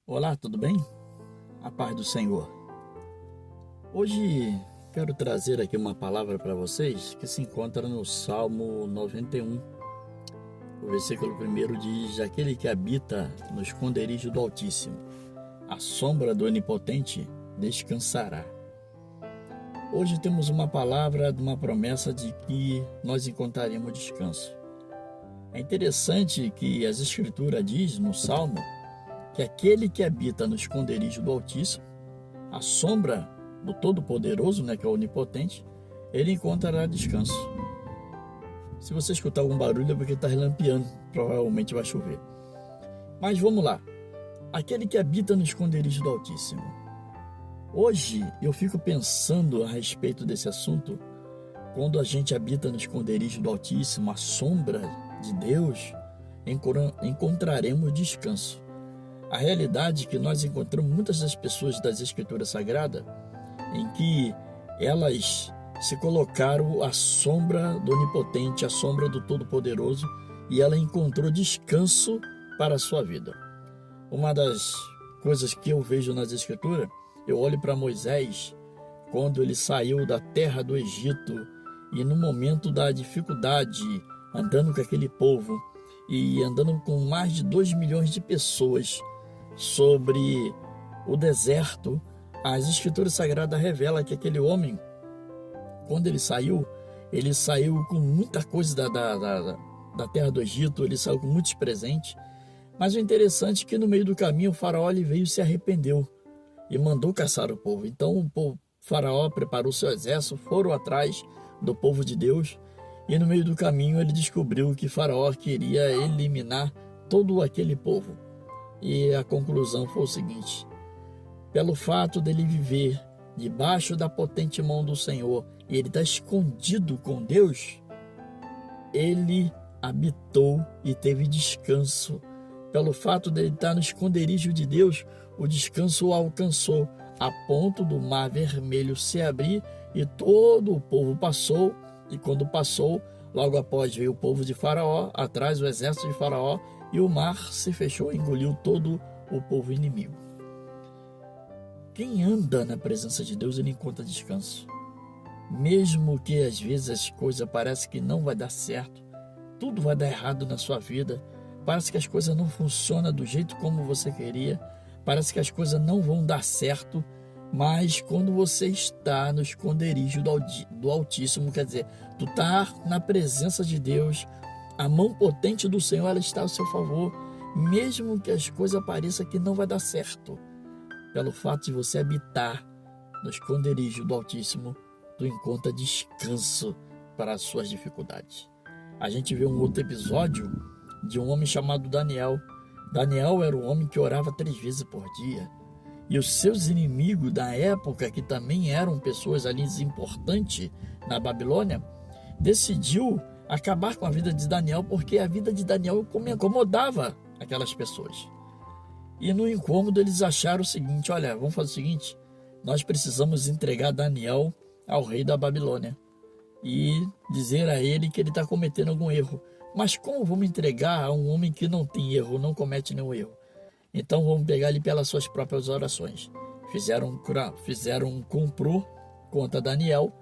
Olá, tudo bem? A paz do Senhor. Hoje quero trazer aqui uma palavra para vocês que se encontra no Salmo 91. O versículo 1 diz: Aquele que habita no esconderijo do Altíssimo, à sombra do Onipotente descansará. Hoje temos uma palavra de uma promessa de que nós encontraremos descanso. É interessante que as Escrituras diz no Salmo que aquele que habita no esconderijo do Altíssimo, à sombra do Todo-Poderoso, que é o Onipotente, ele encontrará descanso. Se você escutar algum barulho é porque está relampeando, provavelmente vai chover. Mas vamos lá. Aquele que habita no esconderijo do Altíssimo. Hoje eu fico pensando a respeito desse assunto. Quando a gente habita no esconderijo do Altíssimo, à sombra de Deus, encontraremos descanso. A realidade é que nós encontramos muitas das pessoas das Escrituras Sagradas em que elas se colocaram à sombra do Onipotente, à sombra do Todo-Poderoso, e ela encontrou descanso para a sua vida. Uma das coisas que eu vejo nas Escrituras, eu olho para Moisés, quando ele saiu da terra do Egito e no momento da dificuldade, andando com aquele povo e andando com mais de 2 milhões de pessoas sobre o deserto, as Escrituras Sagradas revelam que aquele homem, quando ele saiu com muita coisa da terra do Egito, ele saiu com muitos presentes, mas o interessante é que no meio do caminho o faraó ele veio e se arrependeu e mandou caçar o povo. Então o faraó preparou seu exército, foram atrás do povo de Deus, e no meio do caminho ele descobriu que faraó queria eliminar todo aquele povo. E a conclusão foi o seguinte: pelo fato dele viver debaixo da potente mão do Senhor, e ele está escondido com Deus, ele habitou e teve descanso. Pelo fato dele estar no esconderijo de Deus, o descanso o alcançou, a ponto do mar vermelho se abrir e todo o povo passou. E quando passou, logo após veio o povo de Faraó, atrás o exército de Faraó, e o mar se fechou e engoliu todo o povo inimigo. Quem anda na presença de Deus, ele encontra descanso. Mesmo que às vezes as coisas parecem que não vai dar certo, tudo vai dar errado na sua vida, parece que as coisas não funcionam do jeito como você queria, parece que as coisas não vão dar certo, mas quando você está no esconderijo do Altíssimo, quer dizer, tu está na presença de Deus, a mão potente do Senhor ela está ao seu favor, mesmo que as coisas pareçam que não vai dar certo. Pelo fato de você habitar no esconderijo do Altíssimo, tu encontra descanso para as suas dificuldades. A gente vê um outro episódio de um homem chamado Daniel. Daniel era um homem que orava 3 vezes por dia. E os seus inimigos da época, que também eram pessoas ali importantes na Babilônia, decidiu acabar com a vida de Daniel, porque a vida de Daniel incomodava aquelas pessoas. E no incômodo eles acharam o seguinte: olha, vamos fazer o seguinte, nós precisamos entregar Daniel ao rei da Babilônia e dizer a ele que ele está cometendo algum erro. Mas como vamos entregar a um homem que não tem erro, não comete nenhum erro? Então vamos pegar ele pelas suas próprias orações. Fizeram um complô contra Daniel,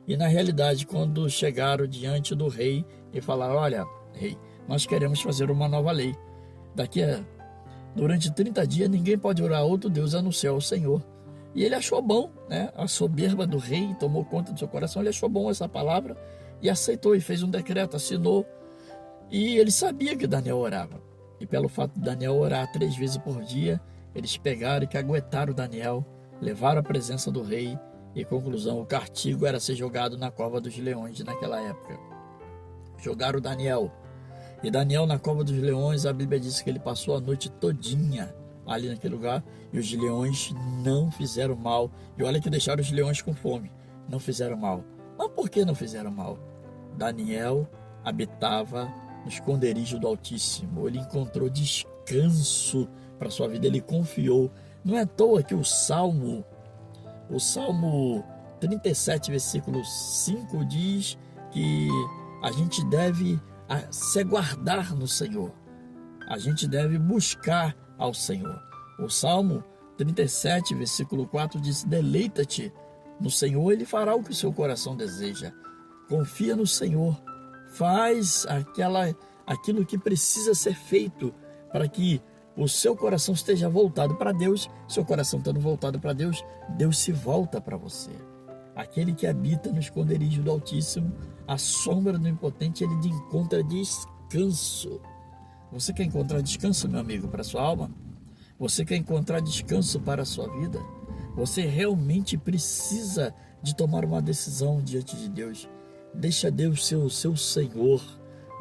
e na realidade quando chegaram diante do rei e falaram: olha, rei, nós queremos fazer uma nova lei. Durante 30 dias ninguém pode orar a outro Deus a não ser o Senhor. E ele achou bom, a soberba do rei tomou conta do seu coração, ele achou bom essa palavra e aceitou e fez um decreto, assinou. E ele sabia que Daniel orava. E pelo fato de Daniel orar 3 vezes por dia, eles pegaram e caguetaram Daniel, levaram à presença do rei e, conclusão, o castigo era ser jogado na cova dos leões naquela época. Jogaram Daniel. E Daniel na cova dos leões, a Bíblia diz que ele passou a noite todinha ali naquele lugar, e os leões não fizeram mal. E olha que deixaram os leões com fome, não fizeram mal. Mas por que não fizeram mal? Daniel habitava no esconderijo do Altíssimo, ele encontrou descanso para sua vida, ele confiou. Não é à toa que o Salmo 37, versículo 5 diz que a gente deve se guardar no Senhor, a gente deve buscar ao Senhor. O Salmo 37, versículo 4 diz: deleita-te no Senhor, Ele fará o que o seu coração deseja. Confia no Senhor, faz aquilo que precisa ser feito para que o seu coração esteja voltado para Deus. Seu coração estando voltado para Deus, Deus se volta para você. Aquele que habita no esconderijo do Altíssimo, à sombra do Impotente, ele encontra descanso. Você quer encontrar descanso, meu amigo, para a sua alma? Você quer encontrar descanso para a sua vida? Você realmente precisa de tomar uma decisão diante de Deus. Deixa Deus ser o seu Senhor,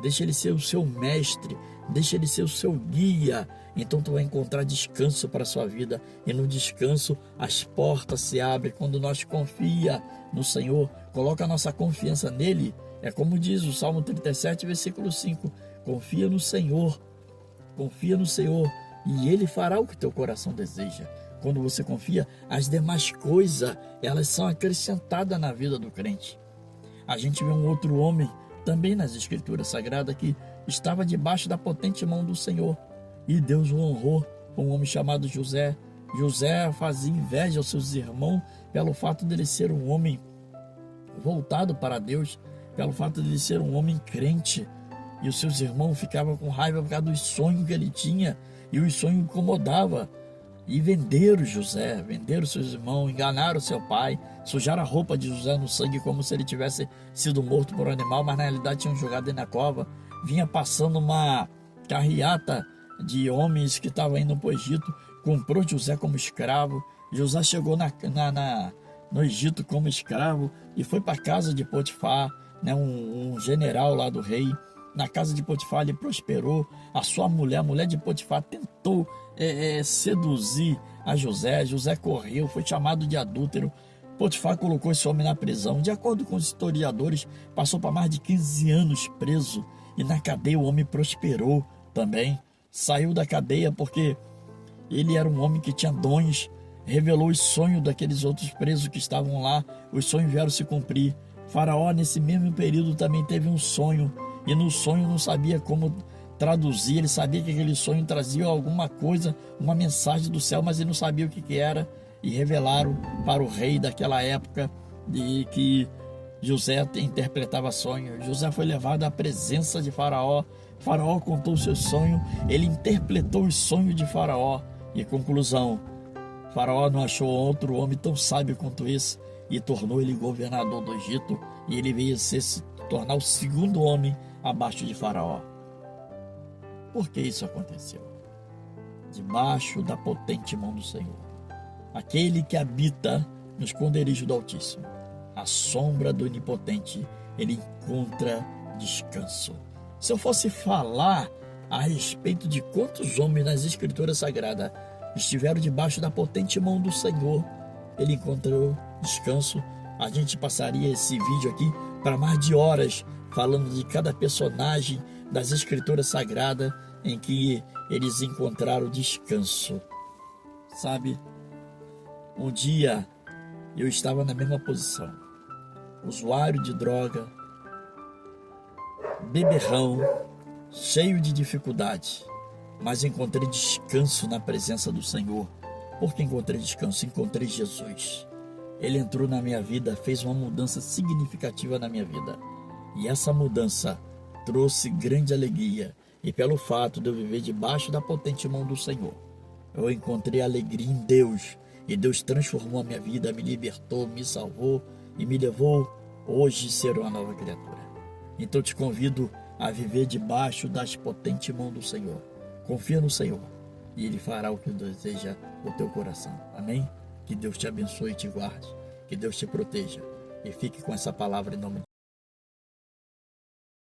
deixa Ele ser o seu mestre, deixa Ele ser o seu guia. Então tu vai encontrar descanso para a sua vida, e no descanso as portas se abrem quando nós confia no Senhor, coloca a nossa confiança nele. É como diz o Salmo 37, versículo 5, confia no Senhor, e Ele fará o que teu coração deseja. Quando você confia, as demais coisas, elas são acrescentadas na vida do crente. A gente vê um outro homem, também nas Escrituras Sagradas, que estava debaixo da potente mão do Senhor, e Deus o honrou, um homem chamado José. José fazia inveja aos seus irmãos pelo fato de ele ser um homem voltado para Deus, pelo fato de ele ser um homem crente, e os seus irmãos ficavam com raiva por causa dos sonhos que ele tinha, e os sonhos incomodavam. E venderam José, venderam seus irmãos, enganaram seu pai, sujaram a roupa de José no sangue como se ele tivesse sido morto por um animal, mas na realidade tinham jogado ele na cova. Vinha passando uma carreata de homens que estavam indo para o Egito, comprou José como escravo. José chegou no Egito como escravo e foi para a casa de Potifar, né, um general lá do rei. Na casa de Potifar ele prosperou. A sua mulher, a mulher de Potifar, tentou seduzir a José. José correu, foi chamado de adúltero. Potifar colocou esse homem na prisão. De acordo com os historiadores, passou para mais de 15 anos preso. E na cadeia o homem prosperou também. Saiu da cadeia porque ele era um homem que tinha dons. Revelou os sonhos daqueles outros presos que estavam lá. Os sonhos vieram se cumprir. Faraó, nesse mesmo período, também teve um sonho. E no sonho não sabia como traduzir. Ele sabia que aquele sonho trazia alguma coisa, uma mensagem do céu, mas ele não sabia o que era. E revelaram para o rei daquela época de que José interpretava sonhos. José foi levado à presença de Faraó. Faraó contou o seu sonho. Ele interpretou os sonhos de Faraó. E conclusão, Faraó não achou outro homem tão sábio quanto esse e tornou ele governador do Egito. E ele veio se tornar o segundo homem abaixo de Faraó. Por que isso aconteceu? Debaixo da potente mão do Senhor. Aquele que habita no esconderijo do Altíssimo, à sombra do Onipotente, ele encontra descanso. Se eu fosse falar a respeito de quantos homens nas Escrituras Sagradas estiveram debaixo da potente mão do Senhor, ele encontrou descanso, a gente passaria esse vídeo aqui para mais de horas, falando de cada personagem das Escrituras Sagradas em que eles encontraram descanso. Sabe, um dia eu estava na mesma posição, usuário de droga, beberrão, cheio de dificuldade, mas encontrei descanso na presença do Senhor. Por que encontrei descanso? Encontrei Jesus. Ele entrou na minha vida, fez uma mudança significativa na minha vida. E essa mudança trouxe grande alegria. E pelo fato de eu viver debaixo da potente mão do Senhor, eu encontrei alegria em Deus. E Deus transformou a minha vida, me libertou, me salvou e me levou hoje a ser uma nova criatura. Então eu te convido a viver debaixo das potentes mãos do Senhor. Confia no Senhor e Ele fará o que deseja o teu coração. Amém? Que Deus te abençoe e te guarde. Que Deus te proteja. E fique com essa palavra em nome de